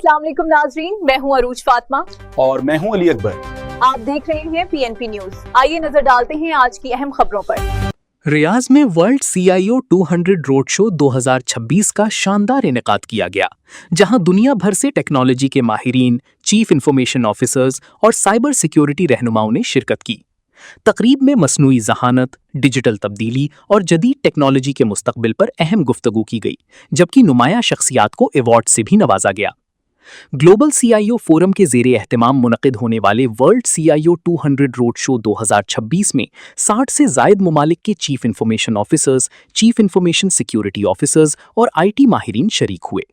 अस्सलाम वालेकुम नाजरीन, मैं हूं अरूज फातिमा और मैं हूं अली अकबर। आप देख रहे हैं PNP न्यूज। आइए नजर डालते हैं आज की अहम खबरों पर। रियाज में वर्ल्ड CIO 200 रोड शो 2026 का शानदार इनेकाद किया गया, जहां दुनिया भर से टेक्नोलॉजी के माहिरीन, चीफ इंफॉर्मेशन ऑफिसर्स और साइबर सिक्योरिटी रहनुमाओं ने शिरकत की। तकरीब में मसनूई जहानत, डिजिटल तब्दीली और जदीद टेक्नोलॉजी के मुस्तकबिल पर अहम गुफ्तगू की गई, जबकि नुमाया शख्सियात को अवार्ड से भी नवाजा गया। ग्लोबल CIO फोरम के ज़ेरे एहतमाम मुनक़िद होने वाले वर्ल्ड CIO 200 रोड शो 2026 में 60 से ज़ायद ममालिक के chief information officers, chief information security officers और IT माहिरीन शरीक हुए।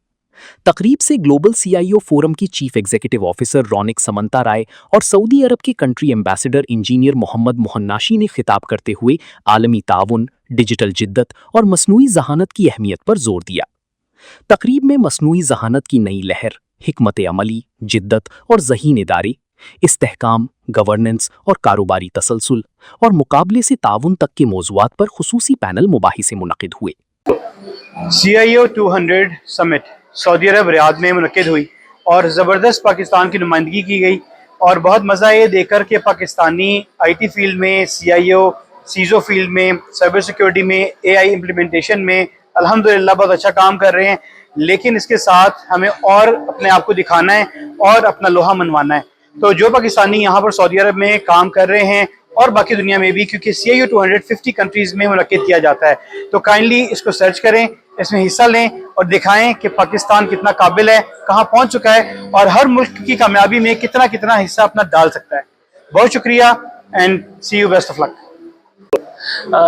तकरीब से ग्लोबल CIO फोरम की chief executive officer Raunik Samantha राय और सऊदी अरब के कंट्री एम्बेसडर इंजीनियर मोहम्मद मुहन्नाशी ने खिताब करते हुए आलमी ताउन, डिजिटल जिद्दत और मसनूई जहानत की अहमियत पर जोर दिया। तकरीब में मसनूई जहानत की नई लहर, हिकमत अमली, जिद्दत और ज़हीन इदारे, इस्तेहकाम, गवर्नेंस और कारोबारी तसलसल और मुकाबले से ताउन तक के मौज़ूआत पर खुसूसी पैनल मुबाहिसे मुनक़िद हुए। CIO 200 समिट सऊदी अरब रियाद में मुनक़िद हुई और ज़बरदस्त पाकिस्तान की नुमाइंदगी की गई और बहुत मज़ा ये देखकर कि पाकिस्तानी IT फील्ड में, CIO, CISO फील्ड में, साइबर सिक्योरिटी में, AI इम्प्लीमेंटेशन में अल्हम्दुलिल्लाह बहुत अच्छा काम कर रहे हैं। लेकिन इसके साथ हमें और अपने आप को दिखाना है और अपना लोहा मनवाना है। तो जो पाकिस्तानी यहाँ पर सऊदी अरब में काम कर रहे हैं और बाकी दुनिया में भी, क्योंकि CIO 200 50 कंट्रीज़ में मुनक़िद किया जाता है, तो काइंडली इसको सर्च करें, इसमें हिस्सा लें और दिखाएं कि पाकिस्तान कितना काबिल है, कहाँ पहुँच चुका है और हर मुल्क की कामयाबी में कितना कितना हिस्सा अपना डाल सकता है। बहुत शुक्रिया and see you, best of luck.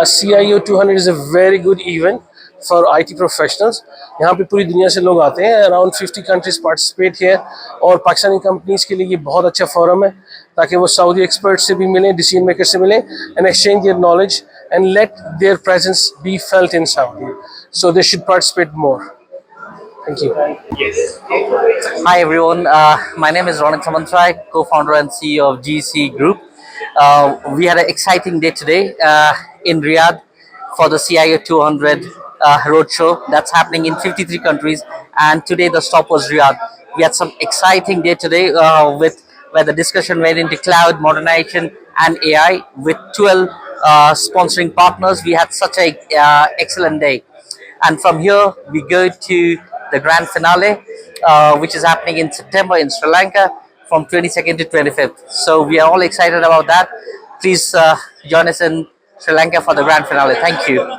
CIO 200 is a very good event for IT professionals. यहाँ पे पूरी दुनिया से लोग आते हैं, अराउंड 50 countries participate here और पाकिस्तानी कंपनीज के लिए ये बहुत अच्छा फोरम है ताकि वो सऊदी एक्सपर्ट से भी मिलें, डिसीजन मेकर से मिलें and exchange their knowledge and let their presence be felt in Saudi. So they should participate more. Thank you. Hi everyone, my name is Ronak Samantrai, co-founder and CEO of GC Group. We had an exciting day today in Riyadh for the CIO 200 roadshow that's happening in 53 countries, and today the stop was Riyadh. We had some exciting day today where the discussion went into cloud modernization and AI with 12 sponsoring partners. We had such a excellent day, and from here we go to the grand finale, which is happening in September in Sri Lanka from 22nd to 25th. So we are all excited about that. Please join us in Sri Lanka for the grand finale. Thank you.